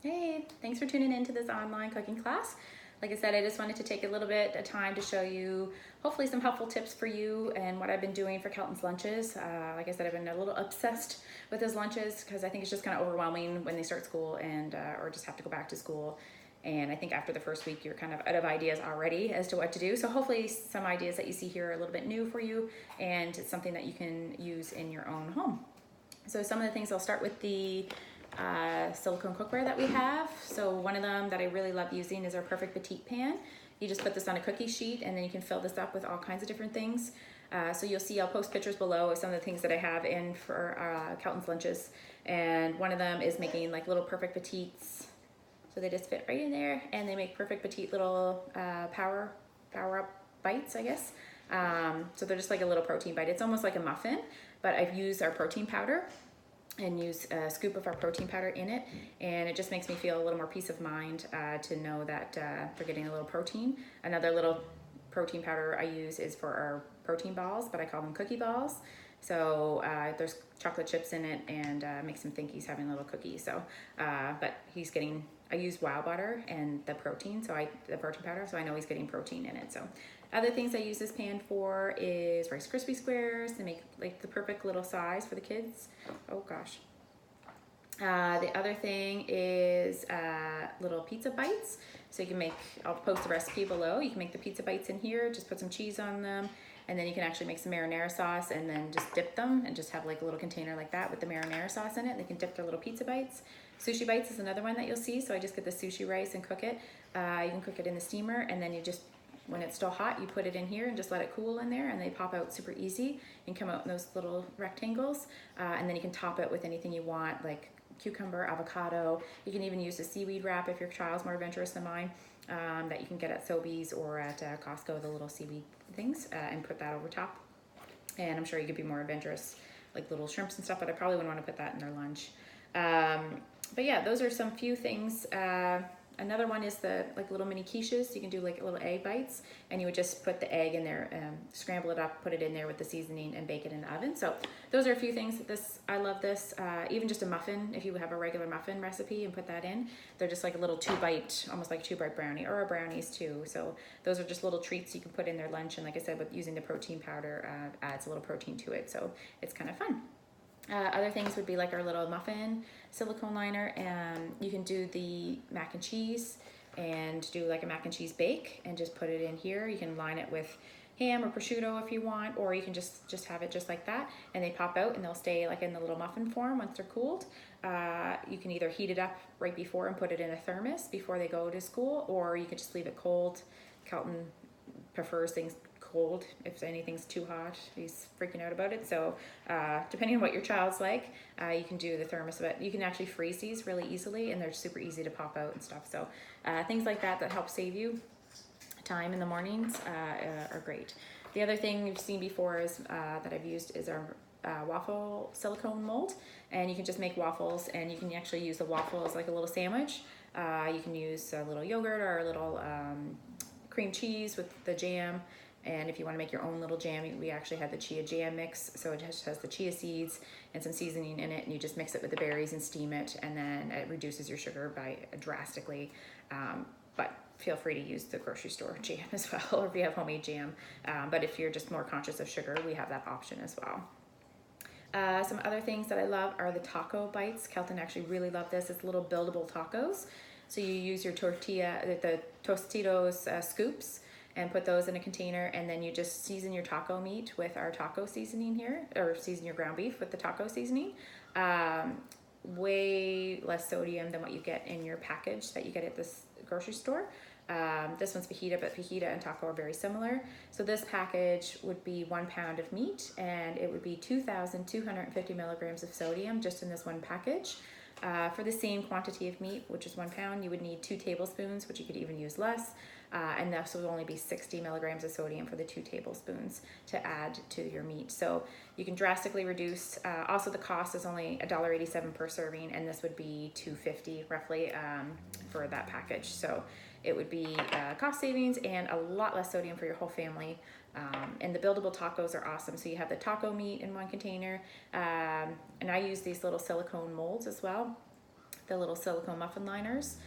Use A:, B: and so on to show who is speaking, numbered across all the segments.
A: Hey, thanks for tuning in to this online cooking class. Like I said, I just wanted to take a little bit of time to show you hopefully some helpful tips for you and what I've been doing for Kelton's lunches. Like I said, I've been a little obsessed with his lunches because I think it's just kind of overwhelming when they start school and or just have to go back to school. And I think after the first week, you're kind of out of ideas already as to what to do. So hopefully some ideas that you see here are a little bit new for you and it's something that you can use in your own home. So some of the things, I'll start with the silicone cookware that we have. So one of them that I really love using is our Perfect Petite pan. You just put this on a cookie sheet and then you can fill this up with all kinds of different things. So you'll see, I'll post pictures below of some of the things that I have in for Kelton's lunches. And one of them is making like little Perfect Petites. So they just fit right in there and they make Perfect Petite little power up bites, I guess. So they're just like a little protein bite. It's almost like a muffin, but I've used our protein powder and use a scoop of our protein powder in it, and it just makes me feel a little more peace of mind to know that they're getting a little protein. Another little protein powder I use is for our protein balls, but I call them cookie balls. So there's chocolate chips in it and makes him think he's having a little cookie. So, but he's getting, I use wild butter and the protein, the protein powder, so I know he's getting protein in it. So other things I use this pan for is Rice Krispie squares to make like the perfect little size for the kids. Oh gosh. The other thing is little pizza bites. So you can make, I'll post the recipe below. You can make the pizza bites in here, just put some cheese on them, and then you can actually make some marinara sauce and then just dip them and just have like a little container like that with the marinara sauce in it. They can dip their little pizza bites. Sushi bites is another one that you'll see. So I just get the sushi rice and cook it. You can cook it in the steamer and then you just, when it's still hot, you put it in here and just let it cool in there and they pop out super easy and come out in those little rectangles. And then you can top it with anything you want, like cucumber, avocado. You can even use a seaweed wrap if your child's more adventurous than mine, that you can get at Sobeys or at Costco, the little seaweed things, and put that over top. And I'm sure you could be more adventurous, like little shrimps and stuff, but I probably wouldn't want to put that in their lunch. But yeah, those are some few things. Another one is the like little mini quiches. You can do like little egg bites and you would just put the egg in there, scramble it up, put it in there with the seasoning and bake it in the oven. So those are a few things that I love this. Even just a muffin, if you have a regular muffin recipe and put that in, they're just like a little 2-bite, almost like 2-bite brownie or a brownies too. So those are just little treats you can put in their lunch. And like I said, with using the protein powder adds a little protein to it. So it's kind of fun. Other things would be like our little muffin silicone liner, and you can do the mac and cheese and do like a mac and cheese bake and just put it in here. You can line it with ham or prosciutto if you want, or you can just have it just like that and they pop out and they'll stay like in the little muffin form once they're cooled. You can either heat it up right before and put it in a thermos before they go to school, or you could just leave it cold. Kelton prefers things cold. If anything's too hot, he's freaking out about it. So depending on what your child's like, you can do the thermos of it. You can actually freeze these really easily and they're super easy to pop out and stuff. So things like that help save you time in the mornings are great. The other thing you've seen before is that I've used is our waffle silicone mold, and you can just make waffles and you can actually use the waffle as like a little sandwich. You can use a little yogurt or a little cream cheese with the jam. And if you want to make your own little jam, we actually have the chia jam mix. So it just has the chia seeds and some seasoning in it, and you just mix it with the berries and steam it, and then it reduces your sugar by drastically. But feel free to use the grocery store jam as well, or if you have homemade jam. But if you're just more conscious of sugar, we have that option as well. Some other things that I love are the taco bites. Kelton actually really loved this. It's little buildable tacos. So you use your tortilla, the Tostitos scoops, and put those in a container, and then you just season your taco meat with our taco seasoning here, or season your ground beef with the taco seasoning. Way less sodium than what you get in your package that you get at this grocery store. This one's fajita, but fajita and taco are very similar. So this package would be 1 pound of meat, and it would be 2,250 milligrams of sodium just in this one package. For the same quantity of meat, which is 1 pound, you would need 2 tablespoons, which you could even use less. And this would only be 60 milligrams of sodium for the 2 tablespoons to add to your meat. So you can drastically reduce. Also, the cost is only $1.87 per serving, and this would be $2.50 roughly for that package. So it would be cost savings and a lot less sodium for your whole family. And the buildable tacos are awesome. So you have the taco meat in one container, and I use these little silicone molds as well. the little silicone muffin liners,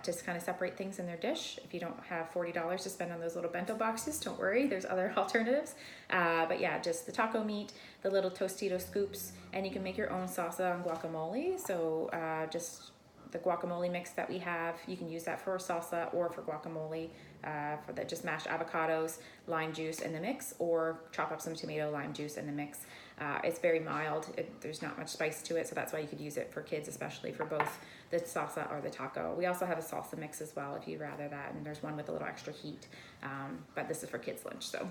A: just kind of separate things in their dish. If you don't have $40 to spend on those little bento boxes, don't worry, there's other alternatives. But yeah, just the taco meat, the little Tostito scoops, and you can make your own salsa and guacamole. So just the guacamole mix that we have, you can use that for salsa or for guacamole, for the just mashed avocados, lime juice in the mix, or chop up some tomato, lime juice in the mix. It's very mild, there's not much spice to it, so that's why you could use it for kids, especially for both the salsa or the taco. We also have a salsa mix as well if you'd rather that, and there's one with a little extra heat, but this is for kids lunch. So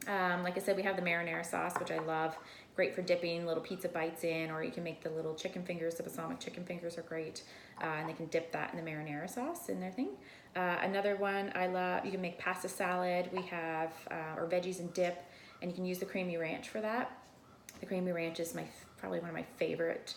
A: like I said, we have the marinara sauce, which I love. Great for dipping little pizza bites in, or you can make the little chicken fingers. The balsamic chicken fingers are great, and they can dip that in the marinara sauce in their thing. Another one I love, you can make pasta salad. We have, or veggies and dip, and you can use the creamy ranch for that. The creamy ranch is probably one of my favorite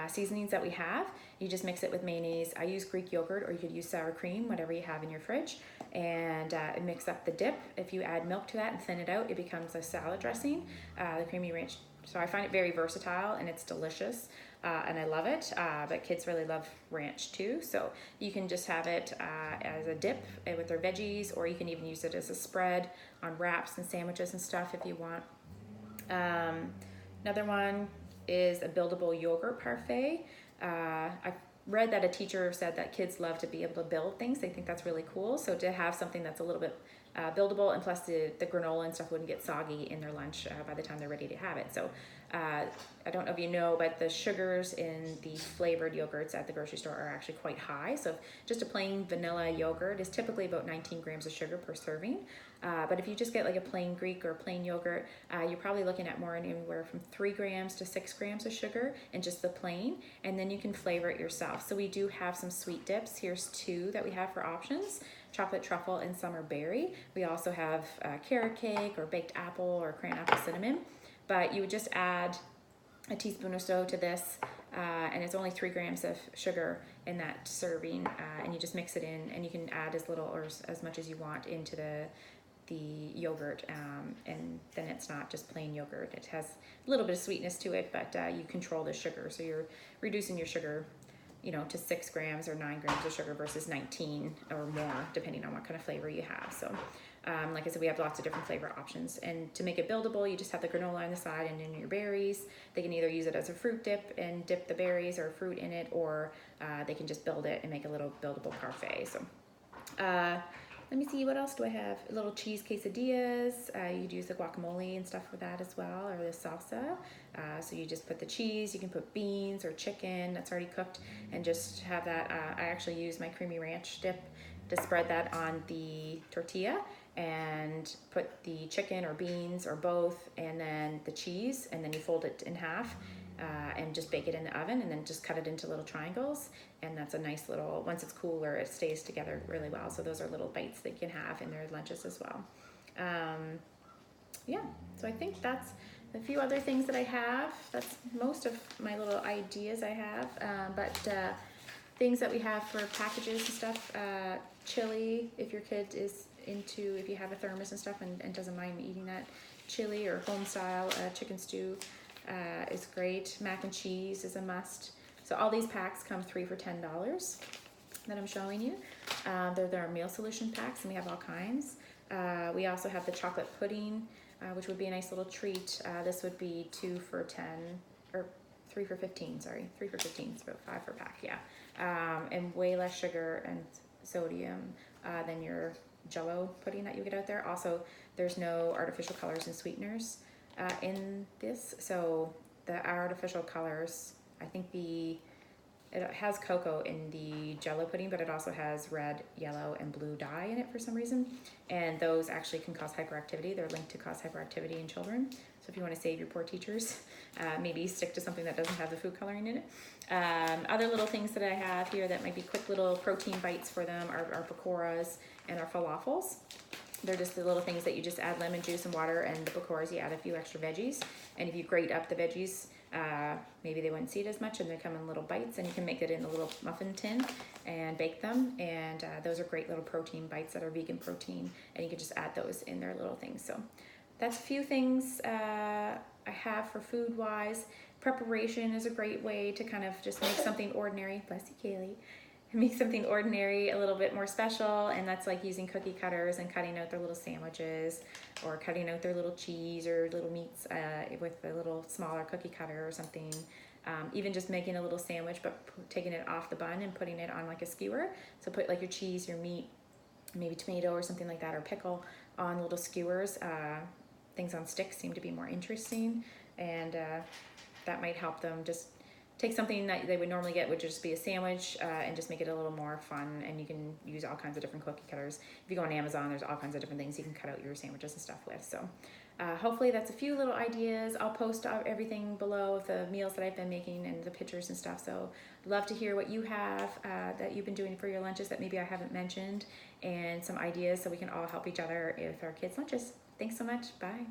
A: seasonings that we have. You just mix it with mayonnaise. I use Greek yogurt, or you could use sour cream, whatever you have in your fridge, and mix up the dip. If you add milk to that and thin it out, it becomes a salad dressing, the creamy ranch. So I find it very versatile, and it's delicious, and I love it, but kids really love ranch too. So you can just have it as a dip with their veggies, or you can even use it as a spread on wraps and sandwiches and stuff if you want. Another one is a buildable yogurt parfait. I've read that a teacher said that kids love to be able to build things. They think that's really cool. So to have something that's a little bit buildable, and plus the granola and stuff wouldn't get soggy in their lunch by the time they're ready to have it. So I don't know if you know, but the sugars in the flavored yogurts at the grocery store are actually quite high. So just a plain vanilla yogurt is typically about 19 grams of sugar per serving. But if you just get like a plain Greek or plain yogurt, you're probably looking at more anywhere from 3 grams to 6 grams of sugar in just the plain, and then you can flavor it yourself. So we do have some sweet dips. Here's 2 that we have for options: chocolate truffle and summer berry. We also have carrot cake or baked apple or crayon apple cinnamon, but you would just add a teaspoon or so to this, and it's only 3 grams of sugar in that serving, and you just mix it in, and you can add as little or as much as you want into the yogurt, and then it's not just plain yogurt. It has a little bit of sweetness to it, but you control the sugar, so you're reducing your sugar, you know, to 6 grams or 9 grams of sugar versus 19 or more, depending on what kind of flavor you have. So like I said, we have lots of different flavor options, and to make it buildable, you just have the granola on the side and in your berries. They can either use it as a fruit dip and dip the berries or fruit in it, or they can just build it and make a little buildable parfait. So let me see, what else do I have? Little cheese quesadillas. You could use the guacamole and stuff for that as well, or the salsa. So you just put the cheese, you can put beans or chicken that's already cooked, and just have that. I actually use my creamy ranch dip to spread that on the tortilla, and put the chicken or beans or both, and then the cheese, and then you fold it in half, and just bake it in the oven, and then just cut it into little triangles. And that's a nice little, once it's cooler, it stays together really well. So those are little bites they can have in their lunches as well. Yeah, so I think that's a few other things that I have. That's most of my little ideas I have, but things that we have for packages and stuff. Chili, if your kid is into, if you have a thermos and stuff and doesn't mind eating that, chili or home style chicken stew is great. Mac and cheese is a must. So all these packs come 3 for $10 that I'm showing you. They're our meal solution packs, and we have all kinds. We also have the chocolate pudding, which would be a nice little treat. This would be 2 for 10, or 3 for 15, sorry. 3 for 15, it's about 5 for pack, yeah. And way less sugar and sodium than your Jell-O pudding that you get out there. Also, there's no artificial colors and sweeteners in this. So the artificial colors, I think it has cocoa in the Jell-O pudding, but it also has red, yellow, and blue dye in it for some reason. And those actually can cause hyperactivity. They're linked to cause hyperactivity in children. So if you want to save your poor teachers, maybe stick to something that doesn't have the food coloring in it. Other little things that I have here that might be quick little protein bites for them are our pakoras and our falafels. They're just the little things that you just add lemon juice and water, and the pakoras you add a few extra veggies. And if you grate up the veggies, maybe they wouldn't see it as much, and they come in little bites, and you can make it in a little muffin tin and bake them. And those are great little protein bites that are vegan protein, and you can just add those in their little things. So that's a few things I have for food wise. preparation is a great way to kind of just make something ordinary. Bless you, Kaylee. Make something ordinary a little bit more special, and that's like using cookie cutters and cutting out their little sandwiches, or cutting out their little cheese or little meats with a little smaller cookie cutter or something. Even just making a little sandwich but taking it off the bun and putting it on like a skewer. So put like your cheese, your meat, maybe tomato or something like that, or pickle on little skewers. Things on sticks seem to be more interesting, and that might help them just take something that they would normally get, would just be a sandwich, and just make it a little more fun. And you can use all kinds of different cookie cutters. If you go on Amazon, there's all kinds of different things you can cut out your sandwiches and stuff with. So hopefully that's a few little ideas. I'll post everything below of the meals that I've been making and the pictures and stuff. So I'd love to hear what you have that you've been doing for your lunches that maybe I haven't mentioned, and some ideas so we can all help each other with our kids' lunches. Thanks so much. Bye.